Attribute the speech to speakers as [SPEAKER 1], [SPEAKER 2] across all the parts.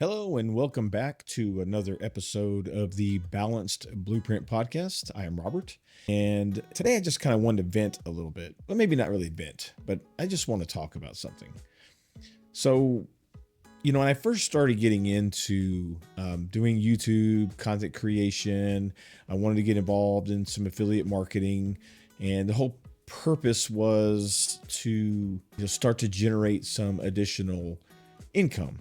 [SPEAKER 1] Hello, and welcome back to another episode of the Balanced Blueprint Podcast. I am Robert, and today I just kind of wanted to vent a little bit. Well, maybe not really vent, but I just want to talk about something. So, when I first started getting into doing YouTube content creation, I wanted to get involved in some affiliate marketing, and the whole purpose was to start to generate some additional income.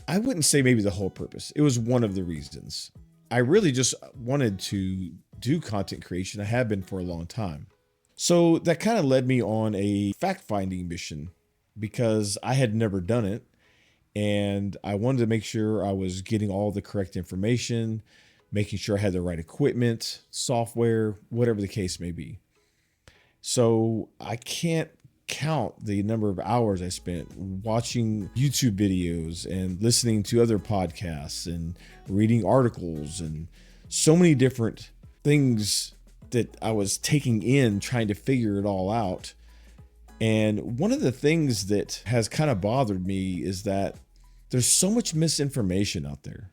[SPEAKER 1] I wouldn't say maybe the whole purpose. It was one of the reasons. I really just wanted to do content creation. I have been for a long time. So that kind of led me on a fact-finding mission because I had never done it. And I wanted to make sure I was getting all the correct information, making sure I had the right equipment, software, whatever the case may be. So I can't count the number of hours I spent watching YouTube videos and listening to other podcasts and reading articles and so many different things that I was taking in, trying to figure it all out. And one of the things that has kind of bothered me is that there's so much misinformation out there.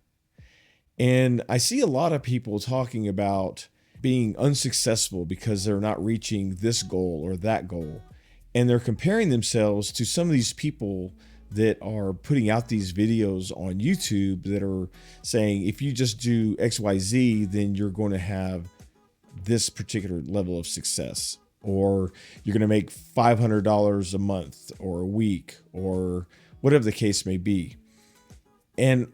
[SPEAKER 1] And I see a lot of people talking about being unsuccessful because they're not reaching this goal or that goal. And they're comparing themselves to some of these people that are putting out these videos on YouTube that are saying, if you just do XYZ, then you're going to have this particular level of success, or you're going to make $500 a month or a week, or whatever the case may be. And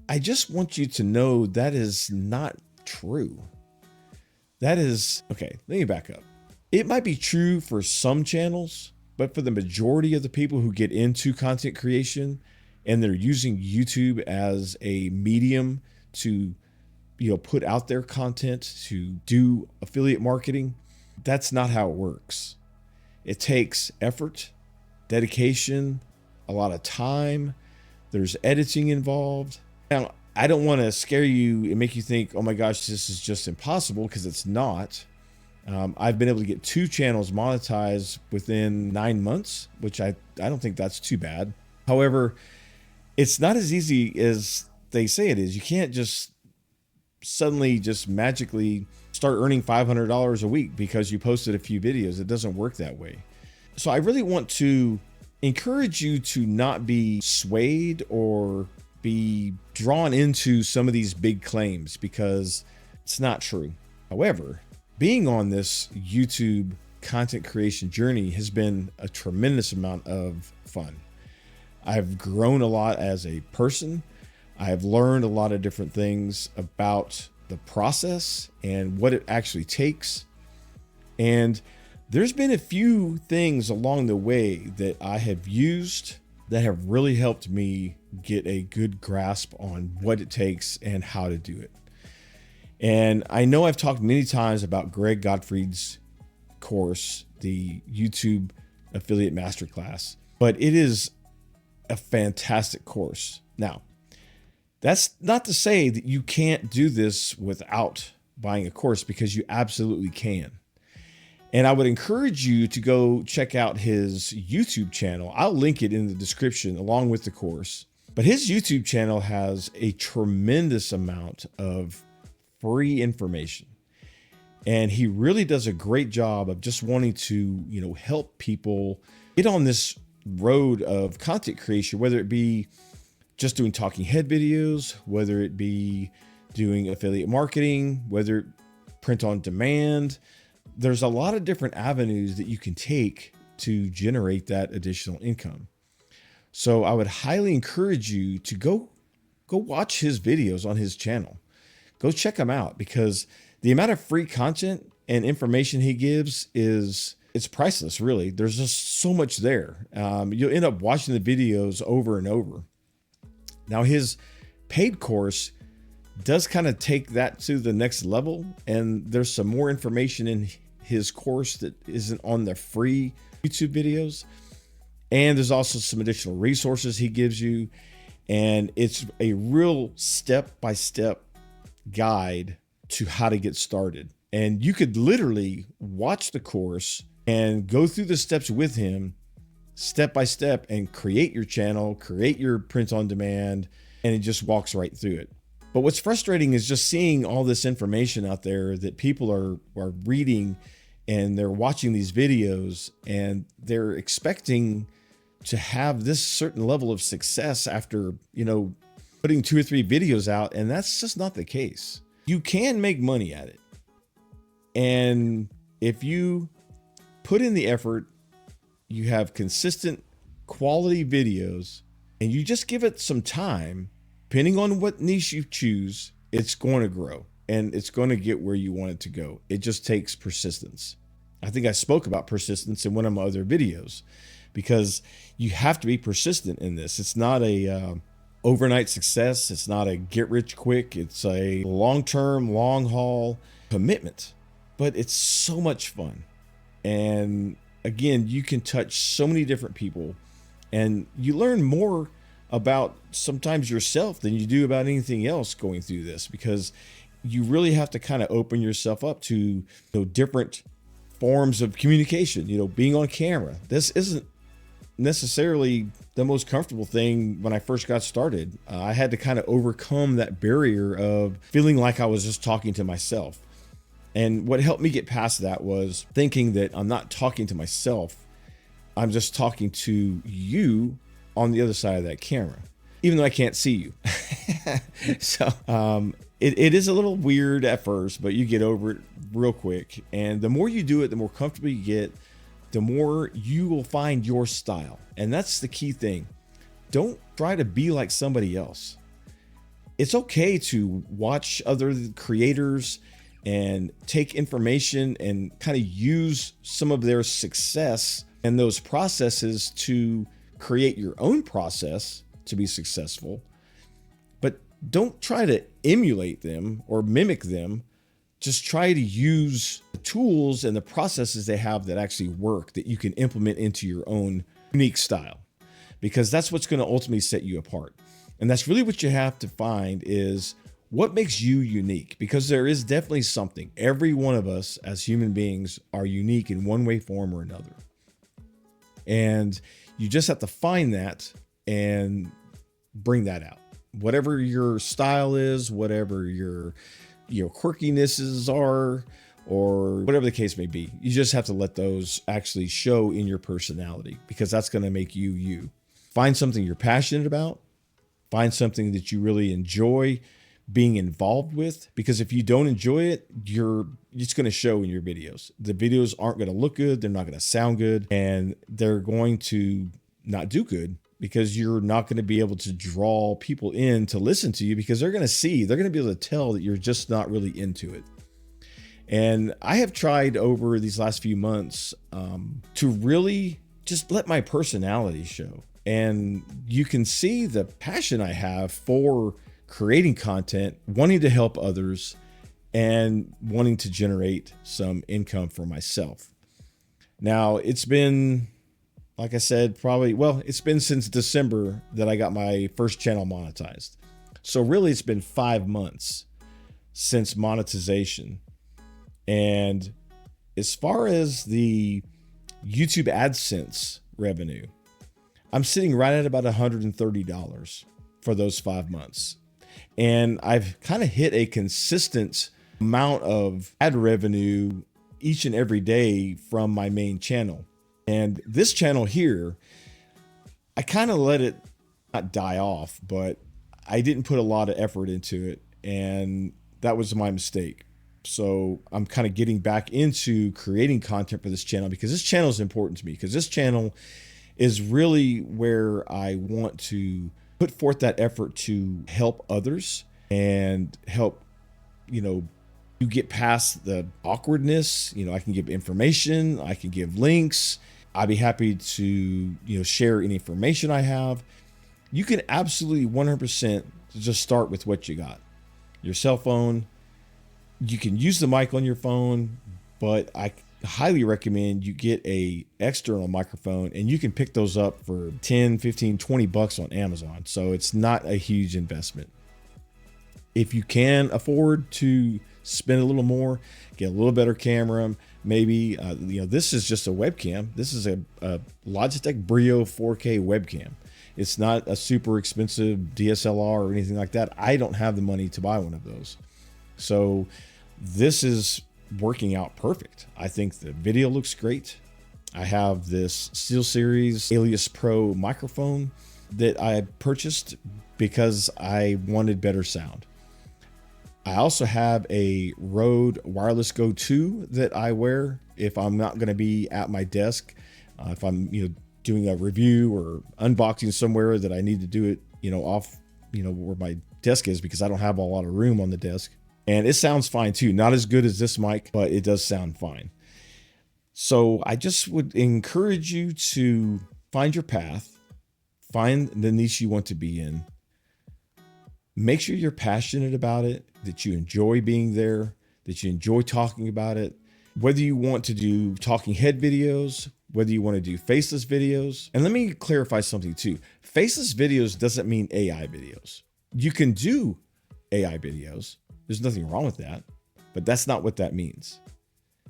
[SPEAKER 1] I just want you to know that is not true. That is, okay, let me back up. It might be true for some channels, but for the majority of the people who get into content creation and they're using YouTube as a medium to, put out their content, to do affiliate marketing, that's not how it works. It takes effort, dedication, a lot of time. There's editing involved. Now, I don't want to scare you and make you think, oh my gosh, this is just impossible, because it's not. I've been able to get 2 channels monetized within 9 months, which I don't think that's too bad. However, it's not as easy as they say it is. You can't just suddenly just magically start earning $500 a week because you posted a few videos. It doesn't work that way. So I really want to encourage you to not be swayed or be drawn into some of these big claims, because it's not true. However, being on this YouTube content creation journey has been a tremendous amount of fun. I've grown a lot as a person. I've learned a lot of different things about the process and what it actually takes. And there's been a few things along the way that I have used that have really helped me get a good grasp on what it takes and how to do it. And I know I've talked many times about Greg Gottfried's course, the YouTube Affiliate Masterclass, but it is a fantastic course. Now, that's not to say that you can't do this without buying a course, because you absolutely can. And I would encourage you to go check out his YouTube channel. I'll link it in the description along with the course. But his YouTube channel has a tremendous amount of free information. And he really does a great job of just wanting to, help people get on this road of content creation, whether it be just doing talking head videos, whether it be doing affiliate marketing, whether print on demand. There's a lot of different avenues that you can take to generate that additional income. So I would highly encourage you to go watch his videos on his channel. Go check him out, because the amount of free content and information he gives it's priceless, really. There's just so much there. You'll end up watching the videos over and over. Now, his paid course does kind of take that to the next level, and there's some more information in his course that isn't on the free YouTube videos. And there's also some additional resources he gives you. And it's a real step-by-step guide to how to get started. And you could literally watch the course and go through the steps with him step by step and create your channel, create your print on demand, and it just walks right through it. But what's frustrating is just seeing all this information out there that people are reading, and they're watching these videos and they're expecting to have this certain level of success after, putting 2 or 3 videos out. And that's just not the case. You can make money at it. And if you put in the effort, you have consistent quality videos, and you just give it some time, depending on what niche you choose, it's going to grow and it's going to get where you want it to go. It just takes persistence. I think I spoke about persistence in one of my other videos, because you have to be persistent in this. It's not a overnight success. It's not a get rich quick. It's a long-term, long haul commitment, but it's so much fun. And again, you can touch so many different people, and you learn more about sometimes yourself than you do about anything else going through this, because you really have to kind of open yourself up to different forms of communication. Being on camera, this isn't necessarily the most comfortable thing. When I first got started, I had to kind of overcome that barrier of feeling like I was just talking to myself. And what helped me get past that was thinking that I'm not talking to myself, I'm just talking to you on the other side of that camera, even though I can't see you. So it is a little weird at first, but you get over it real quick. And the more you do it, the more comfortable you get, the more you will find your style. And that's the key thing. Don't try to be like somebody else. It's okay to watch other creators and take information and kind of use some of their success and those processes to create your own process to be successful. But don't try to emulate them or mimic them. Just try to use the tools and the processes they have that actually work, that you can implement into your own unique style, because that's what's going to ultimately set you apart. And that's really what you have to find, is what makes you unique, because there is definitely something. Every one of us as human beings are unique in one way, form, or another. And you just have to find that and bring that out. Whatever your style is, whatever your quirkinesses are, or whatever the case may be, you just have to let those actually show in your personality, because that's going to make you you. Find something you're passionate about. Find something that you really enjoy being involved with, because if you don't enjoy it, it's going to show in your videos. The videos aren't going to look good. They're not going to sound good, and they're going to not do good, because you're not going to be able to draw people in to listen to you, because they're going to be able to tell that you're just not really into it. And I have tried over these last few months to really just let my personality show. And you can see the passion I have for creating content, wanting to help others, and wanting to generate some income for myself. Now, it's been, like I said, it's been since December that I got my first channel monetized. So really, it's been 5 months since monetization. And as far as the YouTube AdSense revenue, I'm sitting right at about $130 for those 5 months. And I've kind of hit a consistent amount of ad revenue each and every day from my main channel. And this channel here, I kind of let it not die off, but I didn't put a lot of effort into it. And that was my mistake. So I'm kind of getting back into creating content for this channel, because this channel is important to me, because this channel is really where I want to put forth that effort to help others and help, you get past the awkwardness. I can give information, I can give links. I'd be happy to, share any information I have. You can absolutely 100% just start with what you got. Your cell phone. You can use the mic on your phone, but I highly recommend you get a external microphone, and you can pick those up for 10, 15, 20 bucks on Amazon. So it's not a huge investment. If you can afford to spend a little more, get a little better camera, maybe, this is just a webcam. This is a Logitech Brio 4K webcam. It's not a super expensive DSLR or anything like that. I don't have the money to buy one of those. So this is working out perfect. I think the video looks great. I have this SteelSeries Alias Pro microphone that I purchased because I wanted better sound. I also have a Rode Wireless Go 2 that I wear if I'm not going to be at my desk. If I'm, doing a review or unboxing somewhere that I need to do it, off, where my desk is, because I don't have a lot of room on the desk. And it sounds fine too. Not as good as this mic, but it does sound fine. So I just would encourage you to find your path, find the niche you want to be in. Make sure you're passionate about it, that you enjoy being there, that you enjoy talking about it. Whether you want to do talking head videos, whether you want to do faceless videos. And let me clarify something too. Faceless videos doesn't mean AI videos. You can do AI videos. There's nothing wrong with that, but that's not what that means.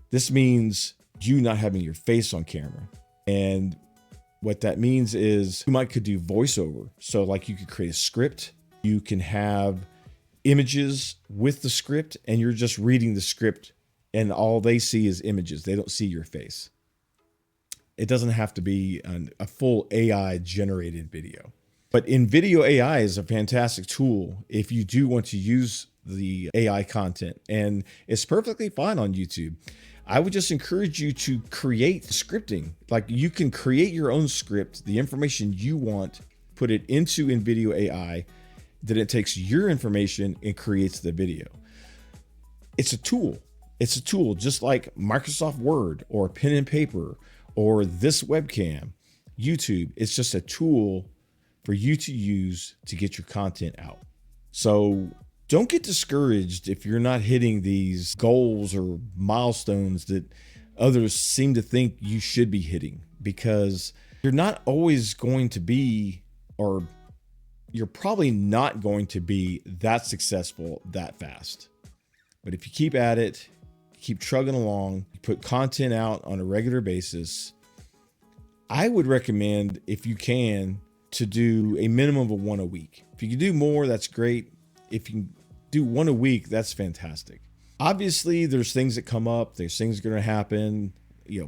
[SPEAKER 1] This means you not having your face on camera. And what that means is you could do voiceover. So like you could create a script. You can have images with the script and you're just reading the script and all they see is images. They don't see your face. It doesn't have to be a full AI generated video. But NVIDIA AI is a fantastic tool if you do want to use the AI content, and it's perfectly fine on YouTube. I would just encourage you to create scripting. Like you can create your own script, the information you want, put it into NVIDIA AI, then it takes your information and creates the video. It's a tool. It's a tool just like Microsoft Word or pen and paper or this webcam, YouTube. It's just a tool for you to use to get your content out. So don't get discouraged if you're not hitting these goals or milestones that others seem to think you should be hitting, because you're not always going to be, or you're probably not going to be that successful that fast. But if you keep at it, keep trugging along, you put content out on a regular basis, I would recommend, if you can, to do a minimum of one a week. If you can do more, that's great. If you can do one a week, that's fantastic. Obviously, there's things that come up. There's things going to happen.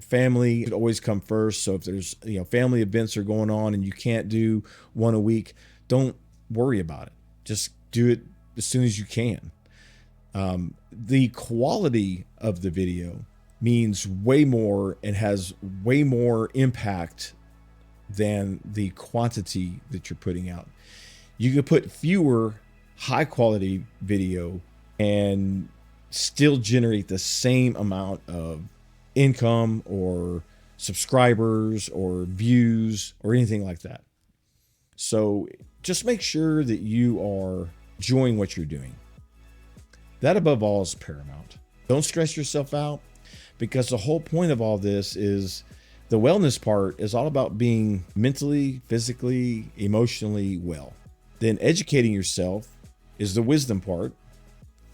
[SPEAKER 1] Family should always come first. So if there's, family events are going on and you can't do one a week, don't worry about it. Just do it as soon as you can. The quality of the video means way more and has way more impact than the quantity that you're putting out. You can put fewer high quality video and still generate the same amount of income or subscribers or views or anything like that. So just make sure that you are enjoying what you're doing. That above all is paramount. Don't stress yourself out, because the whole point of all this is the wellness part is all about being mentally, physically, emotionally well. Then educating yourself is the wisdom part.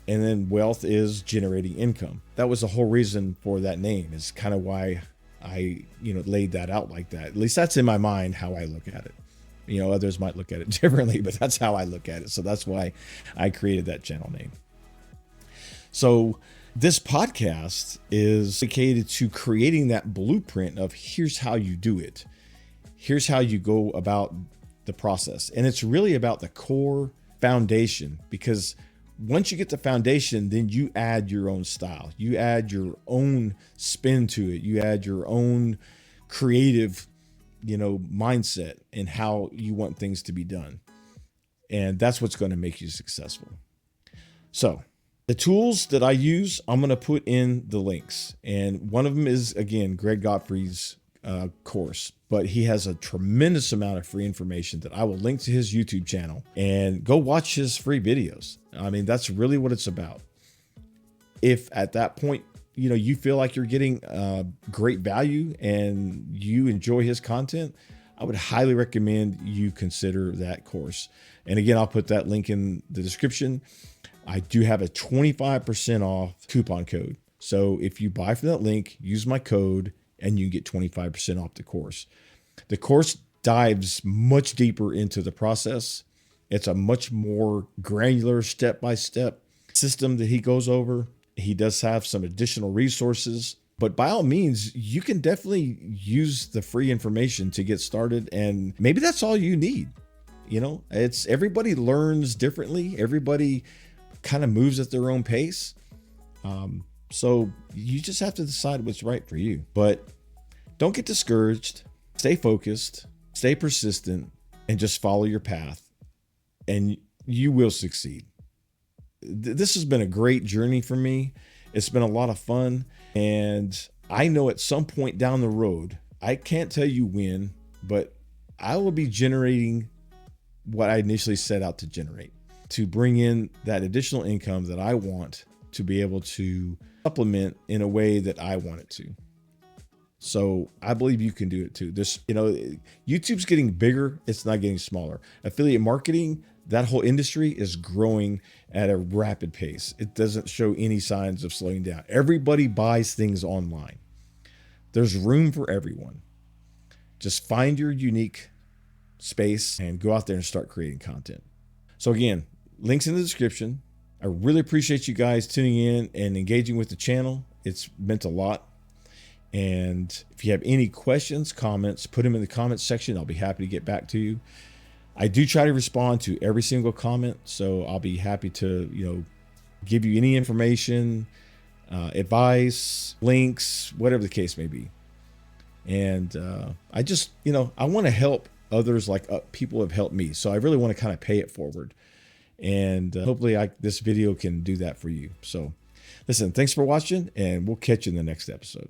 [SPEAKER 1] And then wealth is generating income. That was the whole reason for that name. Is kind of why I, laid that out like that. At least that's in my mind how I look at it. Others might look at it differently, but that's how I look at it. So that's why I created that channel name. So this podcast is dedicated to creating that blueprint of here's how you do it. Here's how you go about the process. And it's really about the core foundation, because once you get the foundation, then you add your own style. You add your own spin to it. You add your own creative, mindset and how you want things to be done. And that's what's going to make you successful. So the tools that I use, I'm going to put in the links. And one of them is, again, Greg Gottfried's course, but he has a tremendous amount of free information that I will link to his YouTube channel, and go watch his free videos. I mean, that's really what it's about. If at that point, you feel like you're getting great value and you enjoy his content, I would highly recommend you consider that course. And again, I'll put that link in the description. I do have a 25% off coupon code. So if you buy from that link, use my code and you get 25% off the course. The course dives much deeper into the process. It's a much more granular step-by-step system that he goes over. He does have some additional resources, but by all means, you can definitely use the free information to get started. And maybe that's all you need. You know, it's everybody learns differently. Everybody kind of moves at their own pace. So you just have to decide what's right for you. But don't get discouraged. Stay focused, stay persistent, and just follow your path, and you will succeed. This has been a great journey for me. It's been a lot of fun. And I know at some point down the road, I can't tell you when, but I will be generating what I initially set out to generate, to bring in that additional income that I want to be able to supplement in a way that I want it to. So I believe you can do it too. This, you know, YouTube's getting bigger. It's not getting smaller. Affiliate marketing, that whole industry is growing at a rapid pace. It doesn't show any signs of slowing down. Everybody buys things online. There's room for everyone. Just find your unique space and go out there and start creating content. So again, links in the description. I really appreciate you guys tuning in and engaging with the channel. It's meant a lot. And if you have any questions, comments, put them in the comments section. I'll be happy to get back to you. I do try to respond to every single comment, so I'll be happy to, you know, give you any information, advice, links, whatever the case may be. And I just, you know, I want to help others like people have helped me. So I really want to kind of pay it forward. And hopefully this video can do that for you. So listen, thanks for watching, and we'll catch you in the next episode.